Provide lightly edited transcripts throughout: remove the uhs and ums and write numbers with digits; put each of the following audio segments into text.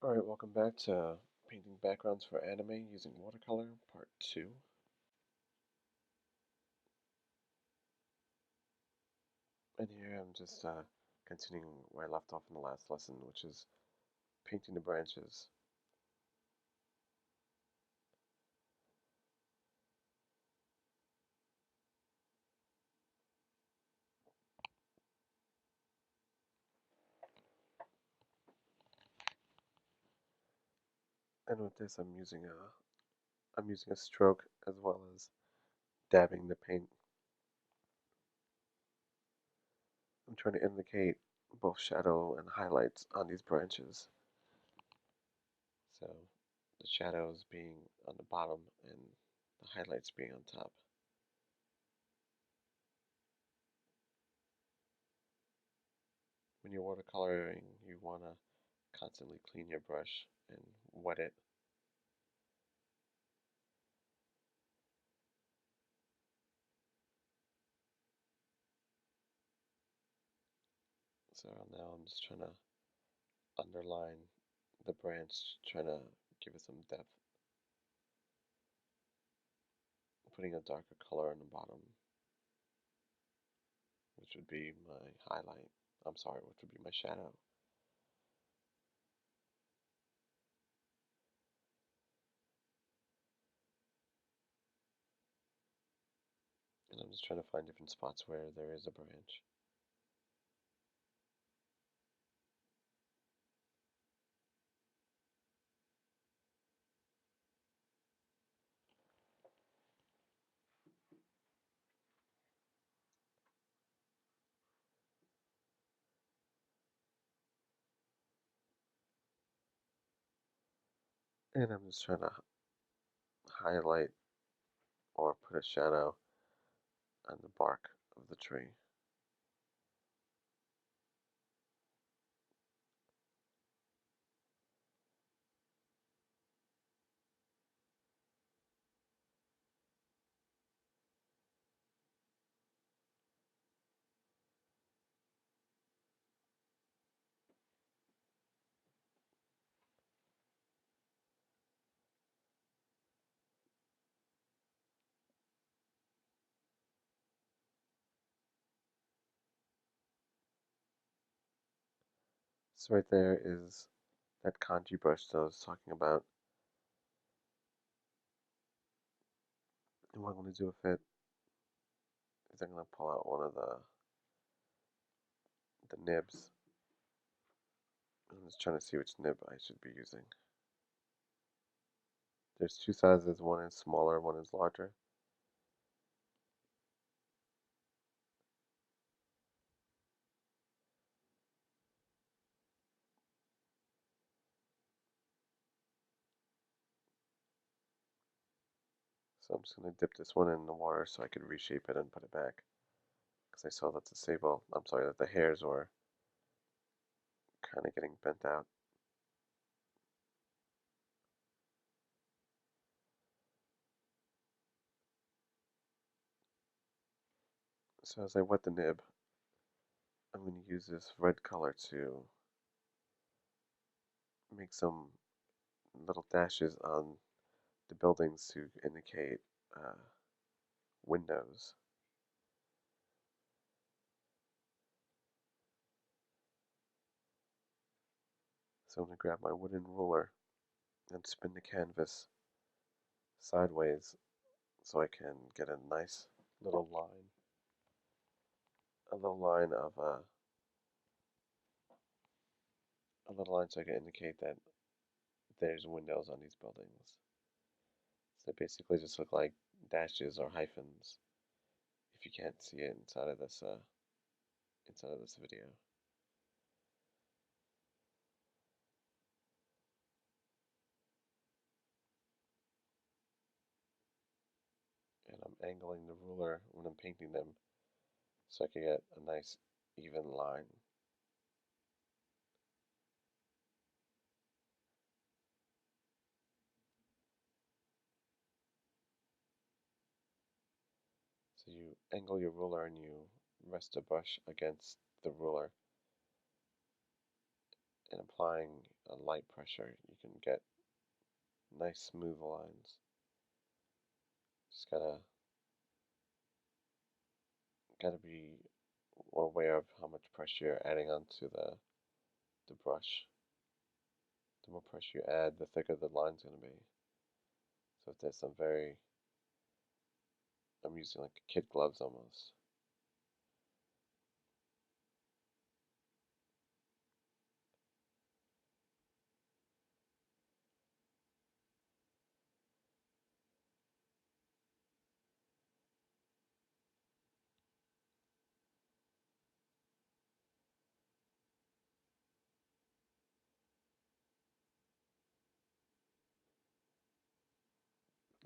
Alright, welcome back to Painting Backgrounds for Anime using Watercolor, Part 2. And here I'm just continuing where I left off in the last lesson, which is painting the branches. And with this I'm using a stroke as well as dabbing the paint. I'm trying to indicate both shadow and highlights on these branches. So the shadows being on the bottom and the highlights being on top. When you're watercoloring, you want to constantly clean your brush and wet it. So now I'm just trying to underline the branch, trying to give it some depth, putting a darker color on the bottom, which would be my highlight. I'm sorry, which would be my shadow. And I'm just trying to find different spots where there is a branch. And I'm just trying to highlight or put a shadow on the bark of the tree. So right there is that kanji brush that I was talking about. And what I'm going to do with it is I'm going to pull out one of the nibs. I'm just trying to see which nib I should be using. There's two sizes, one is smaller, one is larger. So I'm just going to dip this one in the water so I can reshape it and put it back. Because I saw that the sable, I'm sorry, that the hairs were kind of getting bent out. So as I wet the nib, I'm going to use this red color to make some little dashes on the buildings to indicate windows. So I'm going to grab my wooden ruler and spin the canvas sideways so I can get a nice little line, a little line so I can indicate that there's windows on these buildings. So they basically just look like dashes or hyphens if you can't see it inside of this video. And I'm angling the ruler when I'm painting them so I can get a nice even line. So you angle your ruler and you rest the brush against the ruler and applying a light pressure, you can get nice smooth lines. Just gotta be aware of how much pressure you're adding onto the brush. The more pressure you add, the thicker the line's gonna be. So if there's some I'm using like kid gloves almost.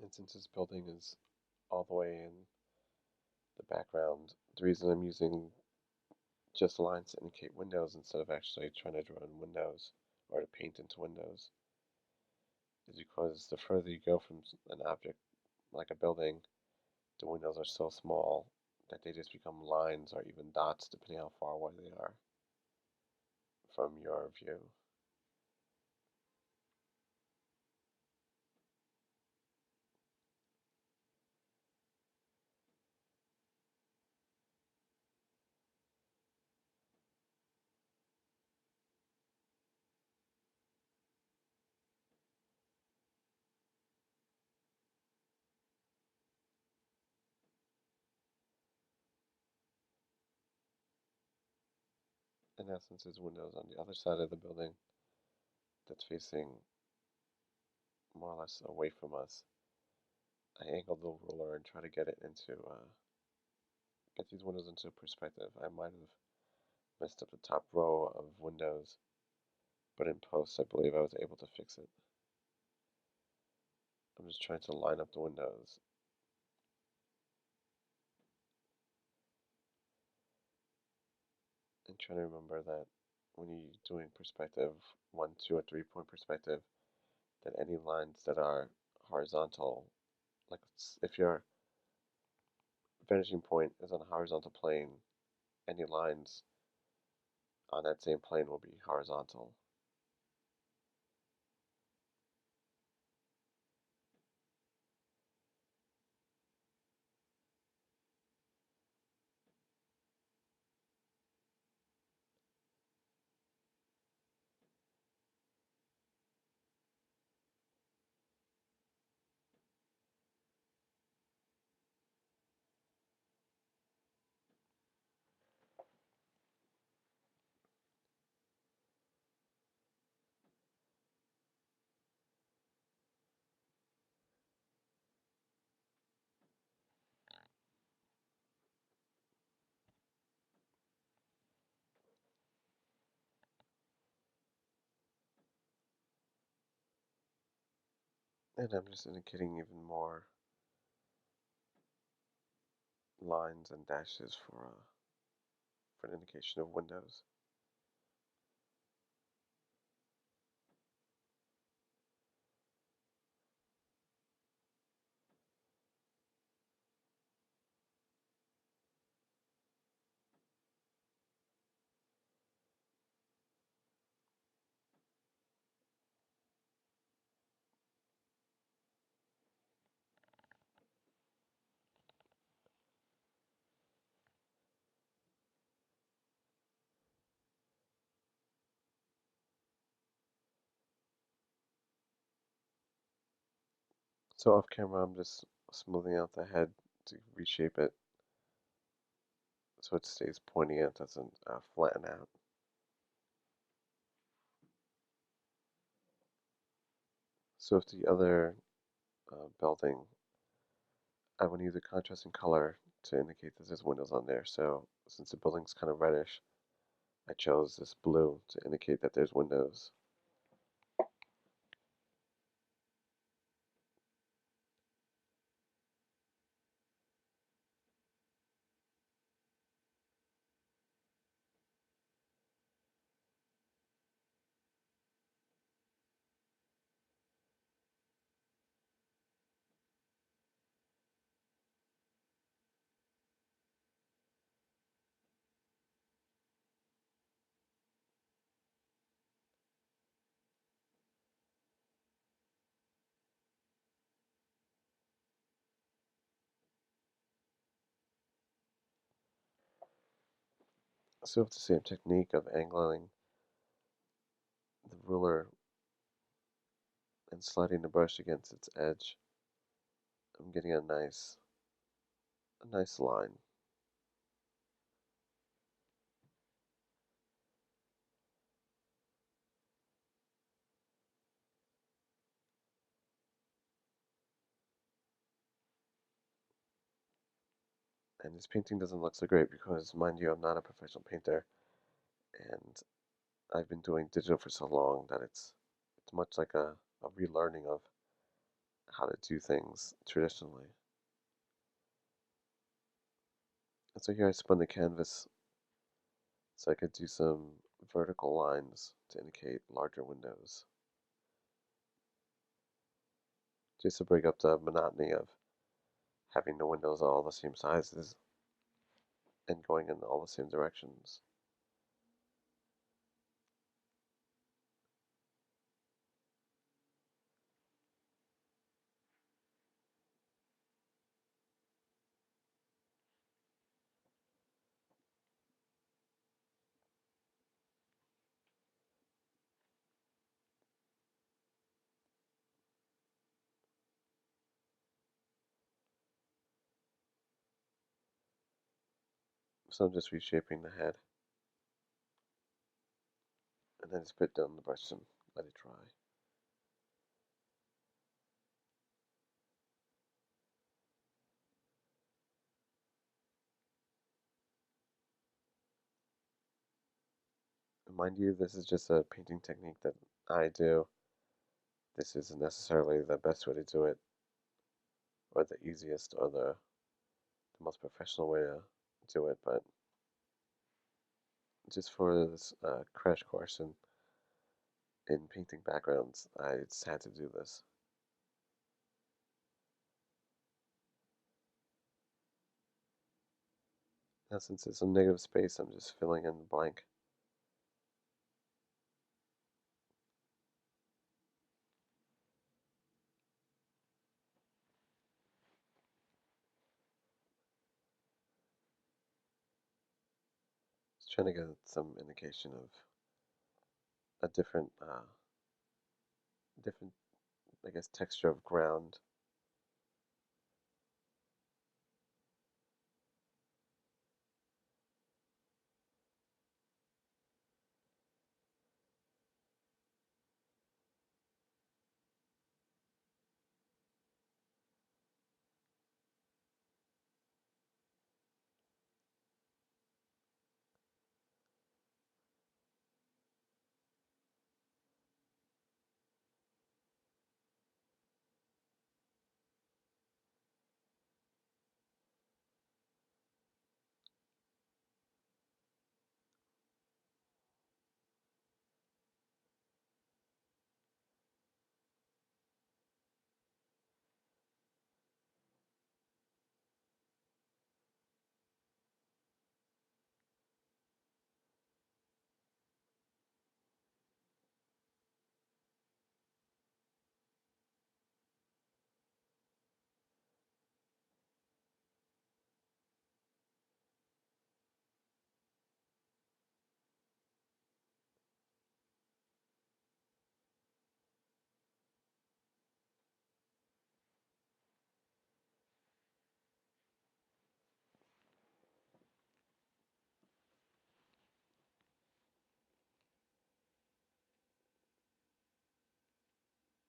And since this building is all the way in the background, the reason I'm using just lines to indicate windows instead of actually trying to draw in windows or to paint into windows is because the further you go from an object like a building, the windows are so small that they just become lines or even dots depending how far away they are from your view. In essence, there's windows on the other side of the building that's facing more or less away from us. I angled the ruler and try to get these windows into perspective. I might have messed up the top row of windows, but in post I believe I was able to fix it. I'm just trying to line up the windows. And trying to remember that when you're doing perspective, 1, 2, or 3 point perspective, that any lines that are horizontal, like if your vanishing point is on a horizontal plane, any lines on that same plane will be horizontal. And I'm just indicating even more lines and dashes for an indication of windows. So off camera, I'm just smoothing out the head to reshape it so it stays pointy and doesn't flatten out. So if the other building, I would use a contrasting color to indicate that there's windows on there. So since the building's kind of reddish, I chose this blue to indicate that there's windows. So with the same technique of angling the ruler and sliding the brush against its edge, I'm getting a nice line. And this painting doesn't look so great because, mind you, I'm not a professional painter, and I've been doing digital for so long that it's much like a relearning of how to do things traditionally. And so here I spun the canvas so I could do some vertical lines to indicate larger windows, just to break up the monotony of having the windows all the same sizes and going in all the same directions. So I'm just reshaping the head, and then just put down the brush and let it dry. And mind you, this is just a painting technique that I do. This isn't necessarily the best way to do it, or the easiest, or the most professional way to do it, but just for this crash course in painting backgrounds, I just had to do this. Now, since it's some negative space, I'm just filling in the blank. Just trying to get some indication of a different, I guess, texture of ground.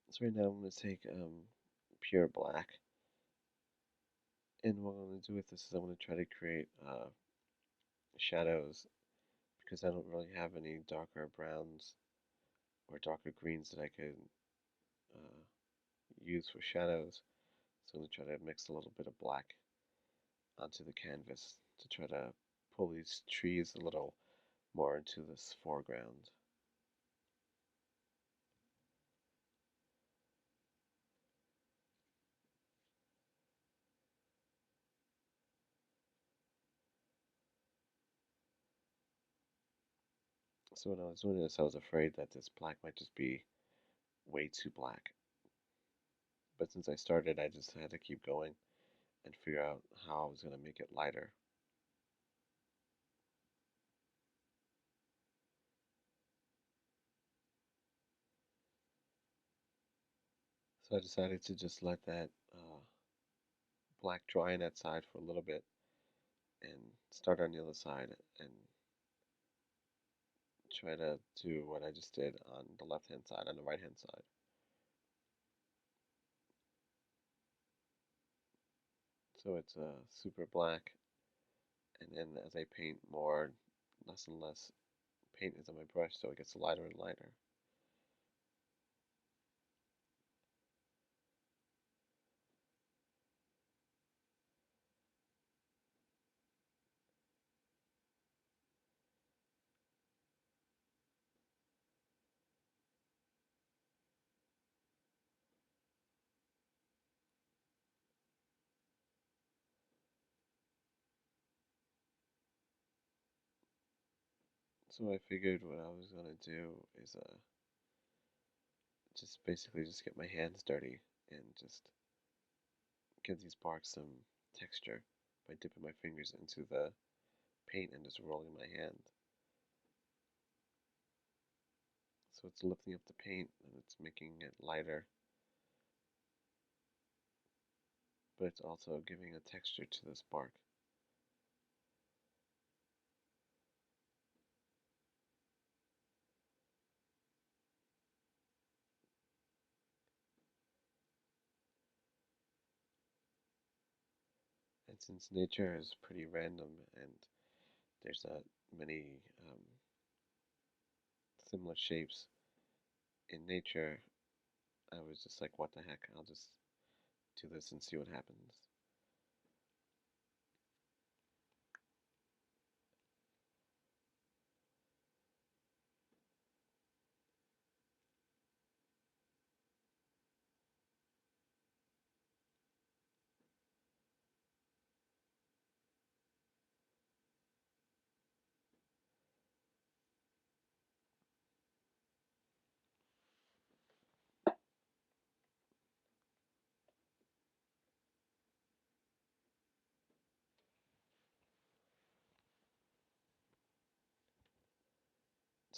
So right now I'm going to take pure black, and what I'm going to do with this is I'm going to try to create shadows because I don't really have any darker browns or darker greens that I could uh, use for shadows. So I'm going to try to mix a little bit of black onto the canvas to try to pull these trees a little more into this foreground. So when I was doing this, I was afraid that this black might just be way too black. But since I started, I just had to keep going and figure out how I was going to make it lighter. So I decided to just let that black dry on that side for a little bit and start on the other side and try to do what I just did on the left hand side, on the right hand side. So it's super black, and then as I paint more, less and less paint is on my brush, so it gets lighter and lighter. So I figured what I was gonna do is just basically just get my hands dirty and just give these barks some texture by dipping my fingers into the paint and just rolling my hand. So it's lifting up the paint and it's making it lighter, but it's also giving a texture to this bark. And since nature is pretty random and there's not many similar shapes in nature, I was just like, what the heck? I'll just do this and see what happens.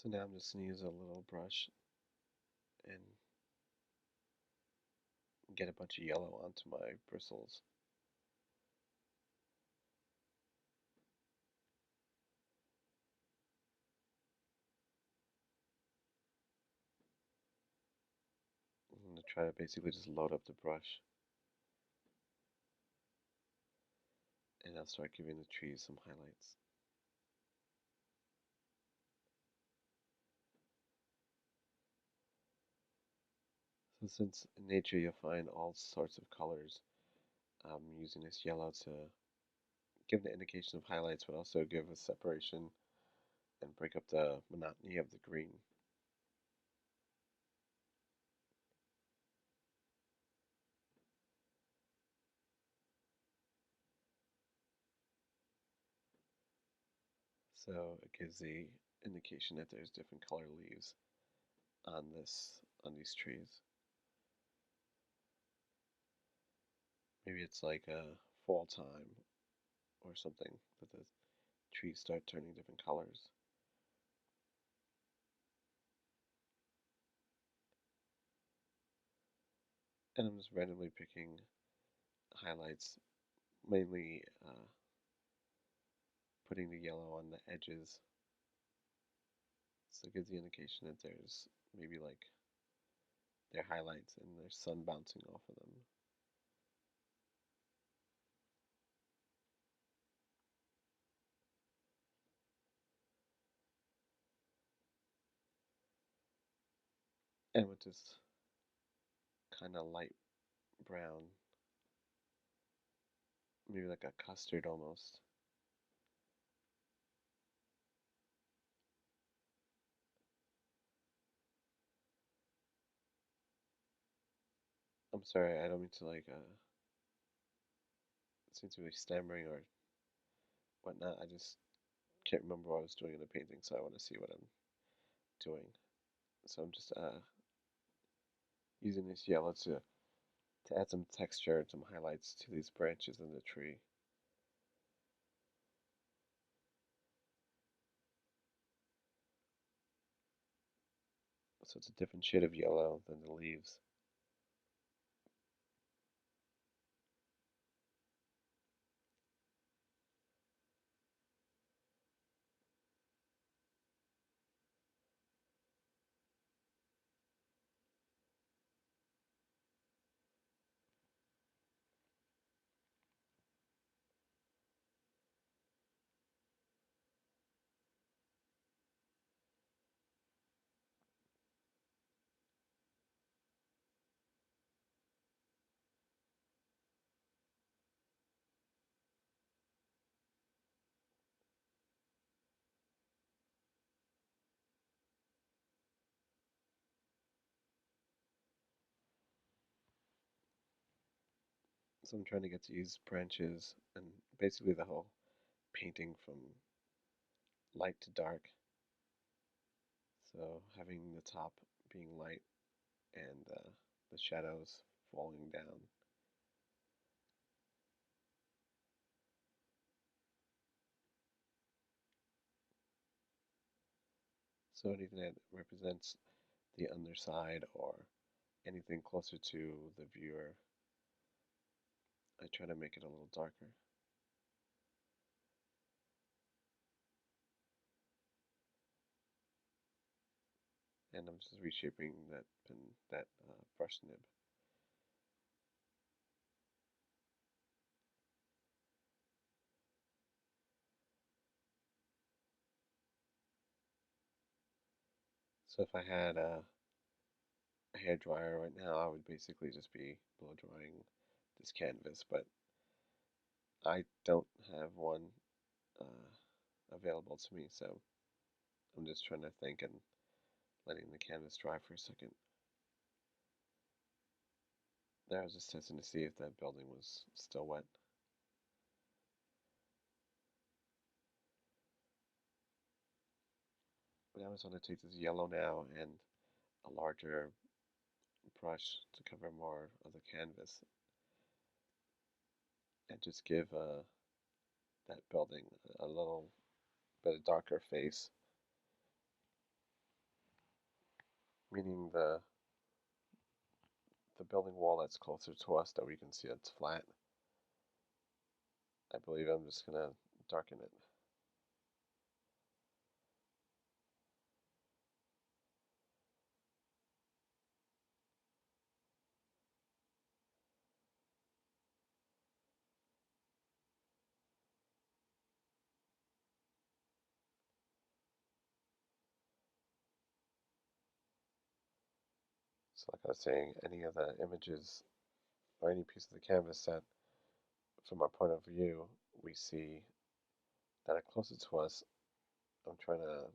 So now I'm just going to use a little brush and get a bunch of yellow onto my bristles. I'm going to try to basically just load up the brush, and I'll start giving the trees some highlights. So since in nature you'll find all sorts of colors, I'm using this yellow to give the indication of highlights, but also give a separation and break up the monotony of the green. So it gives the indication that there's different color leaves on these trees. Maybe it's like a fall time or something that the trees start turning different colors. And I'm just randomly picking highlights, mainly putting the yellow on the edges. So it gives the indication that there's maybe like their highlights and there's sun bouncing off of them. And with this kind of light brown, maybe like a custard almost. I'm sorry, I don't mean to like seem to be stammering or whatnot. I just can't remember what I was doing in the painting, so I want to see what I'm doing. So I'm just using this yellow to add some texture and some highlights to these branches in the tree. So it's a different shade of yellow than the leaves. So I'm trying to get these branches and basically the whole painting from light to dark. So having the top being light and the shadows falling down. So anything that represents the underside or anything closer to the viewer, I try to make it a little darker. And I'm just reshaping that brush nib. So if I had a hair dryer right now, I would basically just be blow drying this canvas, but I don't have one available to me, so I'm just trying to think and letting the canvas dry for a second. There, I was just testing to see if that building was still wet. But I just want to take this yellow now and a larger brush to cover more of the canvas and just give that building a little bit of darker face, meaning the building wall that's closer to us that we can see it's flat. I believe I'm just gonna darken it. So like I was saying, any of the images or any piece of the canvas that from our point of view we see that are closer to us, I'm trying to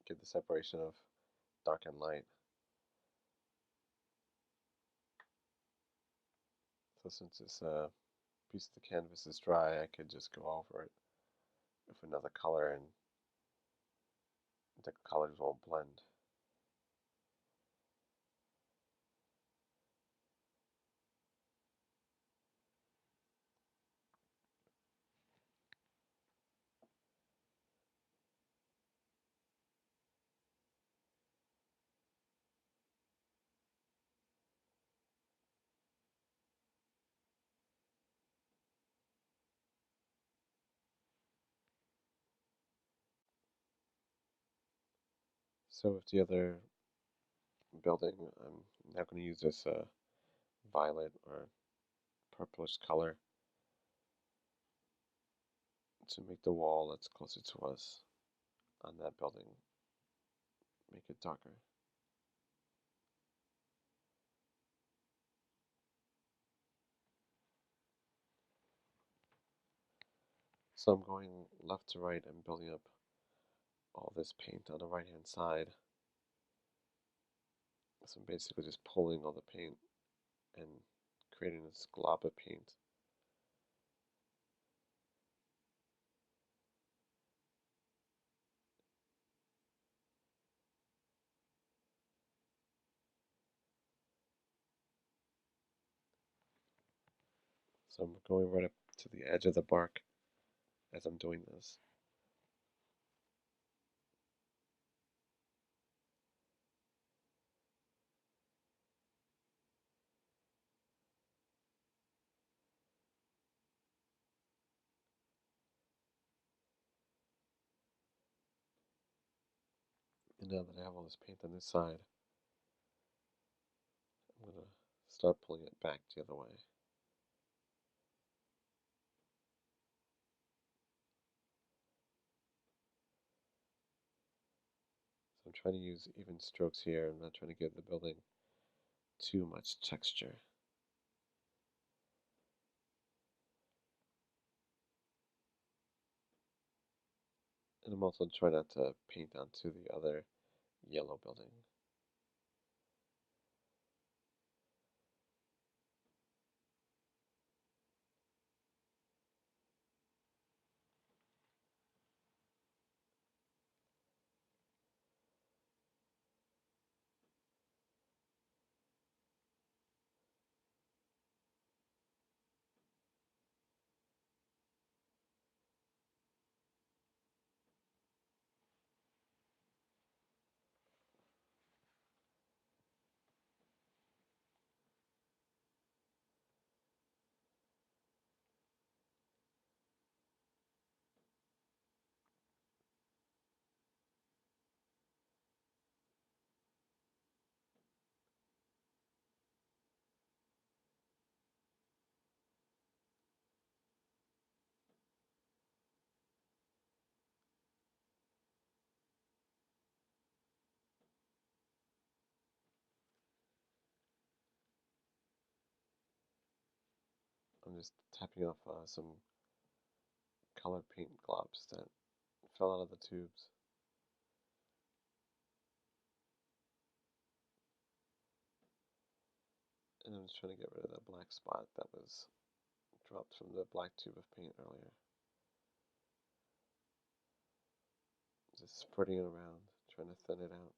get the separation of dark and light. So since this piece of the canvas is dry, I could just go over it with another color and the colors won't blend. So with the other building, I'm now going to use this violet or purplish color to make the wall that's closer to us on that building, make it darker. So I'm going left to right and building up all this paint on the right hand side. So I'm basically just pulling all the paint and creating this glob of paint. So I'm going right up to the edge of the bark as I'm doing this. And now that I have all this paint on this side, I'm going to start pulling it back the other way. So I'm trying to use even strokes here. I'm not trying to give the building too much texture. And I'm also trying not to paint onto the other yellow building. just tapping off some color paint globs that fell out of the tubes. And I'm just trying to get rid of that black spot that was dropped from the black tube of paint earlier. Just spreading it around, trying to thin it out.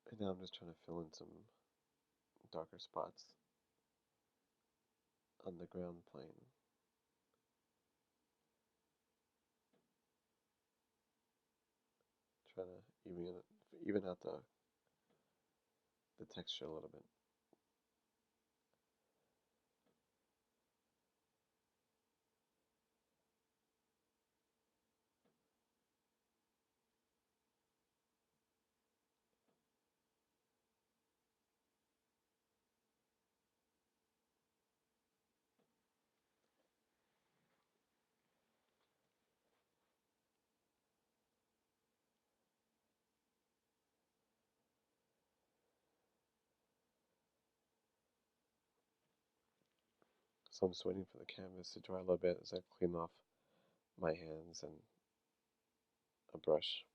And now I'm just trying to fill in some darker spots on the ground plane. Trying to even out the texture a little bit. So I'm just waiting for the canvas to dry a little bit as I clean off my hands and a brush.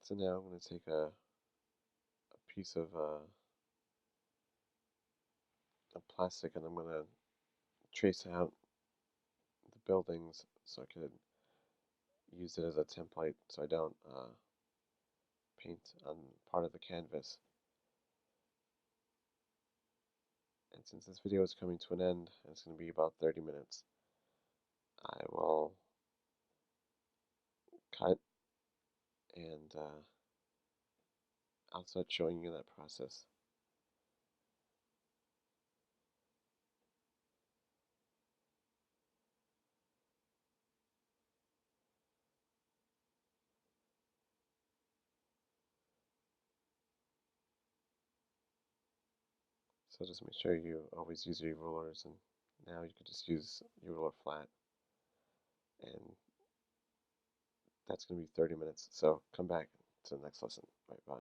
So now I'm going to take a piece of plastic and I'm going to trace out the buildings so I could use it as a template so I don't paint on part of the canvas. And since this video is coming to an end, it's going to be about 30 minutes, I will cut and I'll start showing you that process. So just make sure you always use your rulers, and now you could just use your ruler flat, and that's going to be 30 minutes. So come back to the next lesson. All right, bye.